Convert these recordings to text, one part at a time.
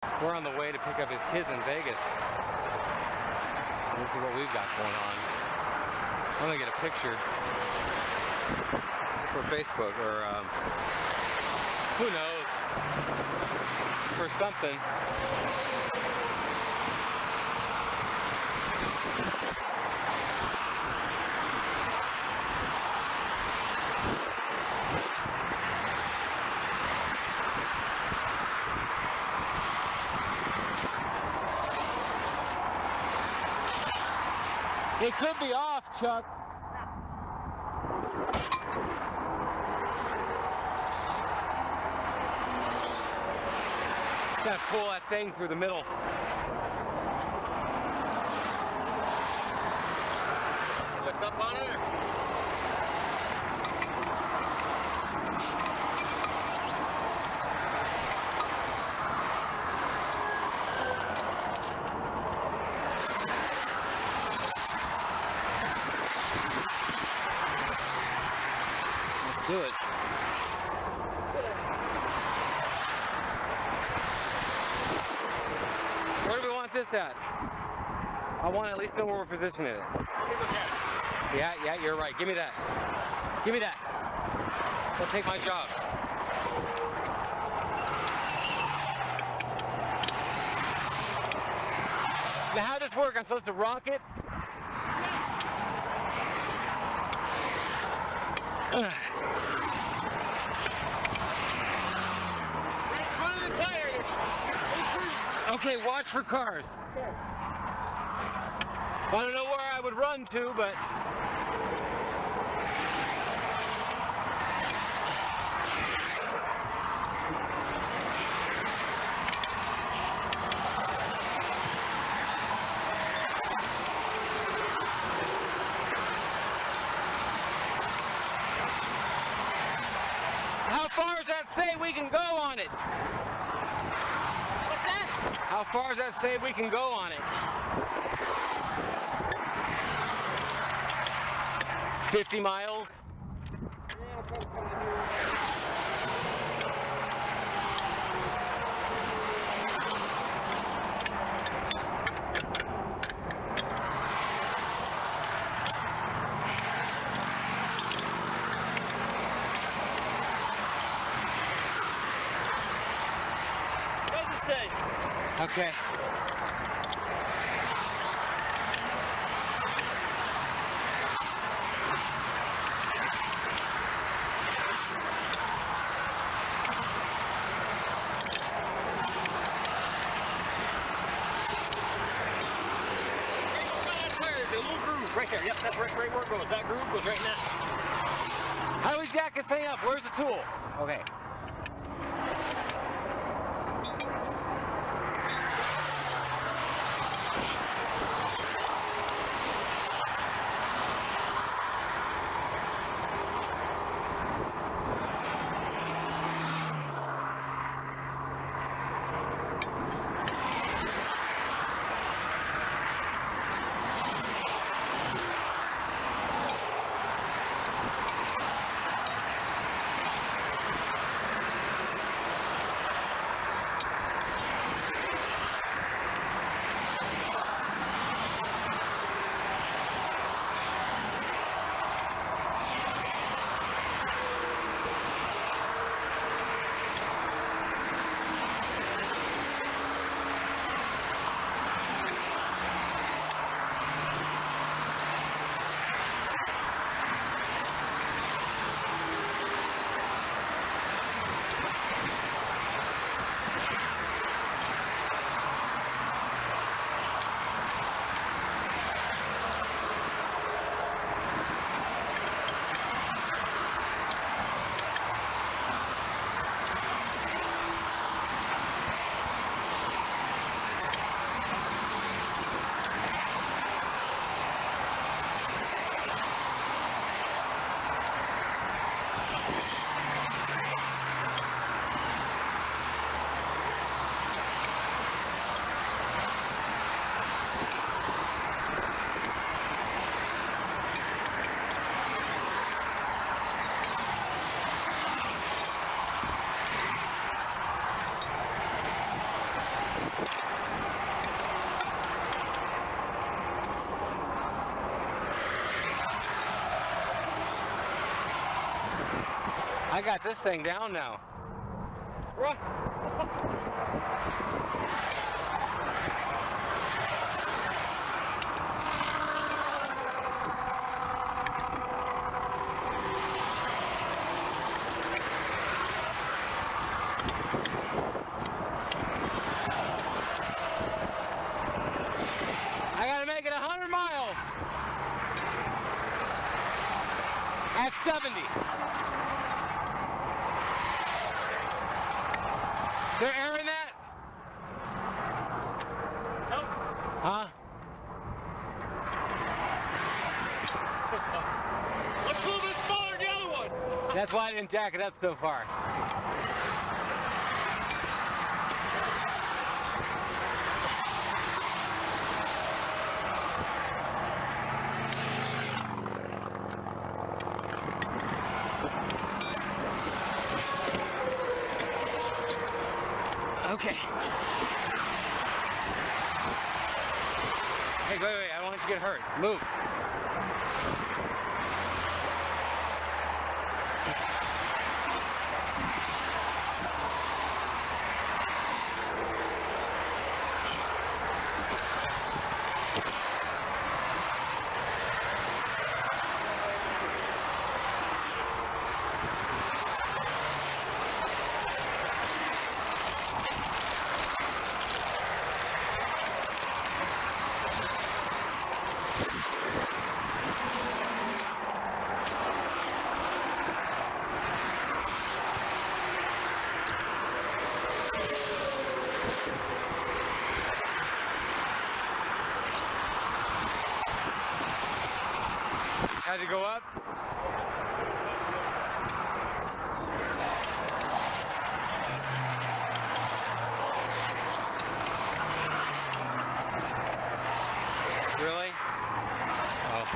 We're on the way to pick up his kids in Vegas. This is what we've got going on. I'm gonna get a picture for Facebook or who knows, for something. It could be off, Chuck. Gotta pull that thing through the middle. Lift up on it. Let's do it. Where do we want this at? I want to at least know where we're positioning it. Yeah, you're right. Give me that. Give me that. Don't take my job. Now how does this work? I'm supposed to rock it? Right in front of the tires. Okay, watch for cars. Okay. I don't know where I would run to, but how far does that say we can go on it? What's that? How far does that say we can go on it? 50 miles? What does it say? Okay. Right there, yep, that's right where it goes. That groove goes right in that. How do we jack this thing up? Where's the tool? Okay. I got this thing down now. Right. I gotta make it 100 miles at 70. Is there air in that? Nope. Huh? Looks a little bit smaller than the other one. That's why I didn't jack it up so far. Okay. Hey, wait, I don't want you to get hurt. Move. How'd you go up? Really? Oh.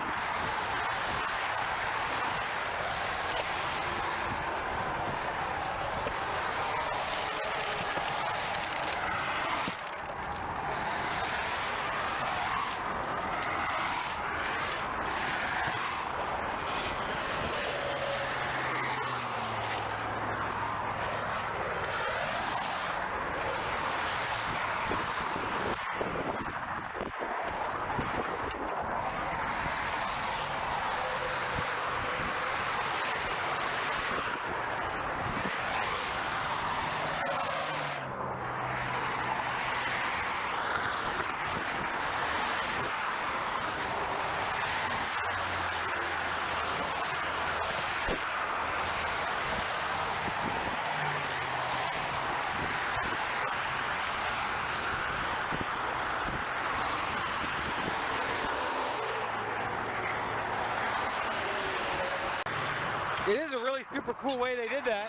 It is a really super cool way they did that.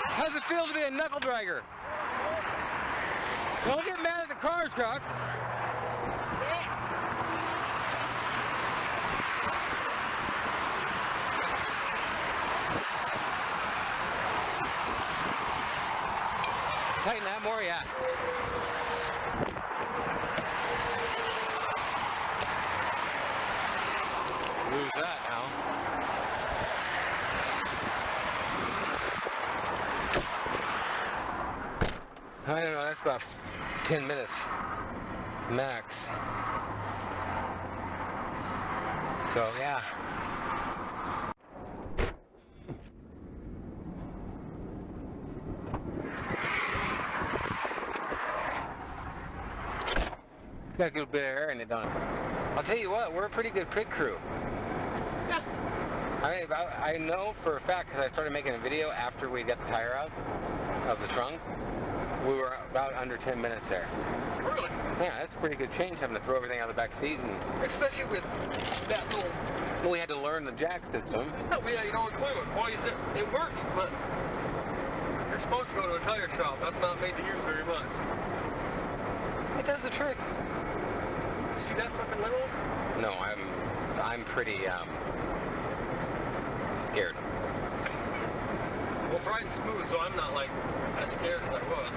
How's it feel to be a knuckle dragger? Don't get mad at the car, Chuck. Tighten that more, yeah. Lose that now. I don't know, that's about 10 minutes max. So, yeah. It's got a good bit of air in it, don't it? I'll tell you what, we're a pretty good pit crew. Yeah. I know for a fact, because I started making a video after we got the tire out of the trunk, we were about under 10 minutes there. Really? Yeah, that's a pretty good change, having to throw everything out of the back seat. And Especially with that little... well, we had to learn the jack system. No, yeah, you don't include it. Boy, it works, but you're supposed to go to a tire shop. That's not made to use very much. It does the trick. You see that fucking little one? No, I'm pretty scared. it's riding smooth, so I'm not like as scared as I was.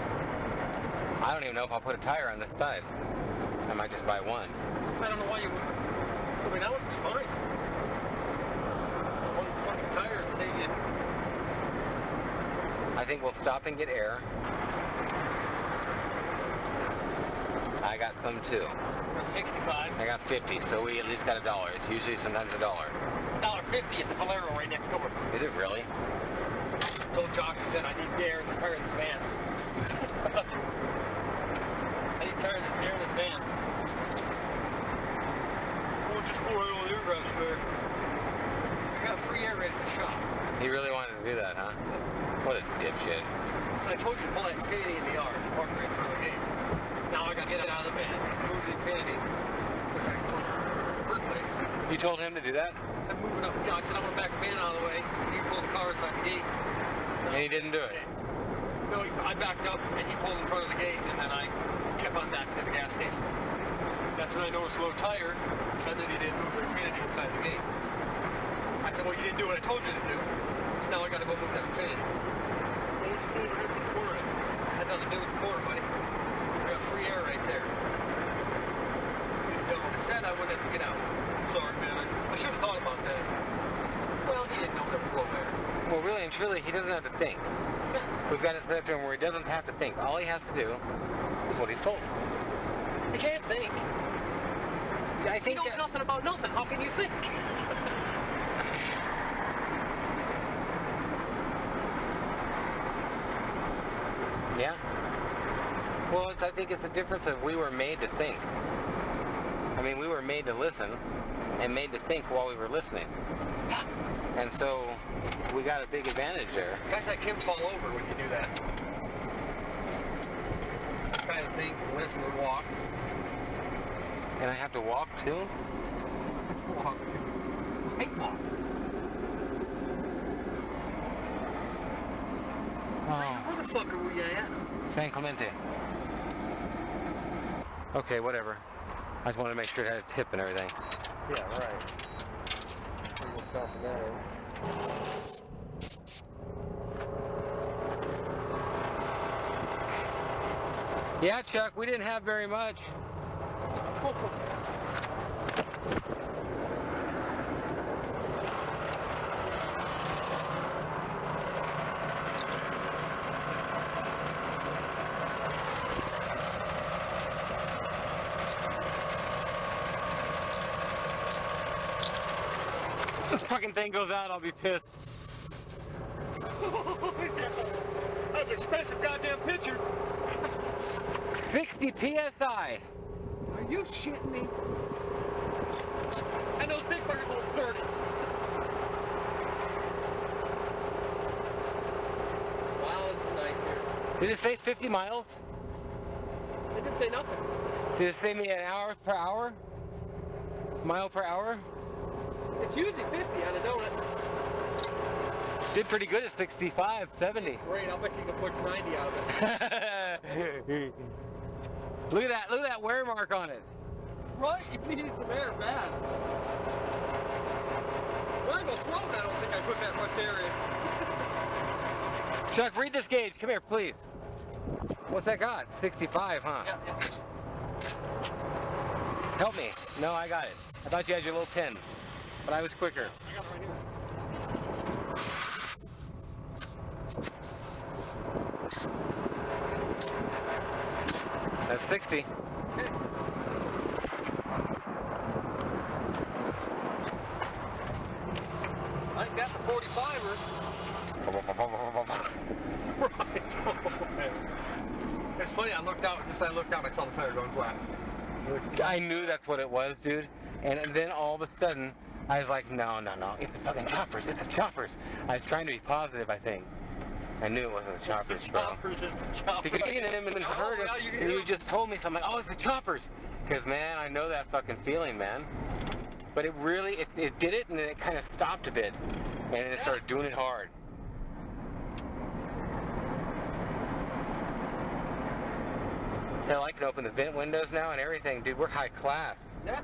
I don't even know if I'll put a tire on this side. I might just buy one. I don't know why you would. I mean, that one's fine. One fucking tire and save you. I think we'll stop and get air. I got some too. 65. I got 50, so we at least got $1. It's usually sometimes $1. $1.50 at the Valero right next door. Is it really? Little jockey said, I need air in this tire in this van. I need tire in this air in this van. Oh, just pour it on the air routes there. I got free air ready to shop. He really wanted to do that, huh? What a dipshit. So I told you to pull that Infinity in the yard, park right in front of the gate. Now I gotta get it out of the van, move the Infinity, which I told you in the first place. You told him to do that? I'm moving up. Yeah, I said I'm gonna back the van out of the way. You pull the car inside the gate. And he didn't do it? No, I backed up and he pulled in front of the gate, and then I kept on backing to the gas station. That's when I noticed a low tire, and then he didn't move the Infinity inside the gate. I said, well, you didn't do what I told you to do, so now I gotta go move that Infinity. What would you pull over here with the core in? It had nothing to do with the core, buddy. I got free air right there. You know, I said I wouldn't have to get out. Sorry, man. I should have thought about that. Well, he didn't know there was low air. Well, really and truly, he doesn't have to think. We've got it set up to him where he doesn't have to think. All he has to do is what he's told. He can't think. I think he knows nothing about nothing. How can you think? Yeah. Well, I think it's the difference of we were made to think. I mean, we were made to listen and made to think while we were listening. And so we got a big advantage there. Guys like him fall over when you do that. Try to think, listen, and walk. And I have to walk too? Walk. I walk. Oh. Where the fuck are we at? San Clemente. Okay, whatever. I just wanted to make sure it had a tip and everything. Yeah, right. Yeah, Chuck, we didn't have very much. This fucking thing goes out, I'll be pissed. That's an expensive goddamn picture. 60 PSI. Are you shitting me? And those big fuckers go 30. Wow, it's nice here. Did it say 50 miles? It didn't say nothing. Did it say me an hour per hour? Mile per hour? It's usually 50 on a donut. Did pretty good at 65, 70. Great, I'll bet you can push 90 out of it. Look at that wear mark on it. Right, you need some air bad. When I go slow, I don't think I put that much air in. Chuck, read this gauge. Come here, please. What's that got? 65, huh? Yeah. Help me. No, I got it. I thought you had your little pin, but I was quicker. I got it right here. That's 60. Okay. I think that's a 45er. Right. It's funny, I looked out, I saw the tire going flat. I knew that's what it was, dude. And then all of a sudden, I was like, no. It's a fucking choppers. It's a choppers. I was trying to be positive, I think. I knew it wasn't the choppers, bro. Choppers is the choppers. Because you didn't even heard it, and you just told me something. Oh, it's the choppers. Because, man, I know that fucking feeling, man. But it really, it did it, and then it kind of stopped a bit. And then it started doing it hard. Hell, I can open the vent windows now and everything. Dude, we're high class. Yeah.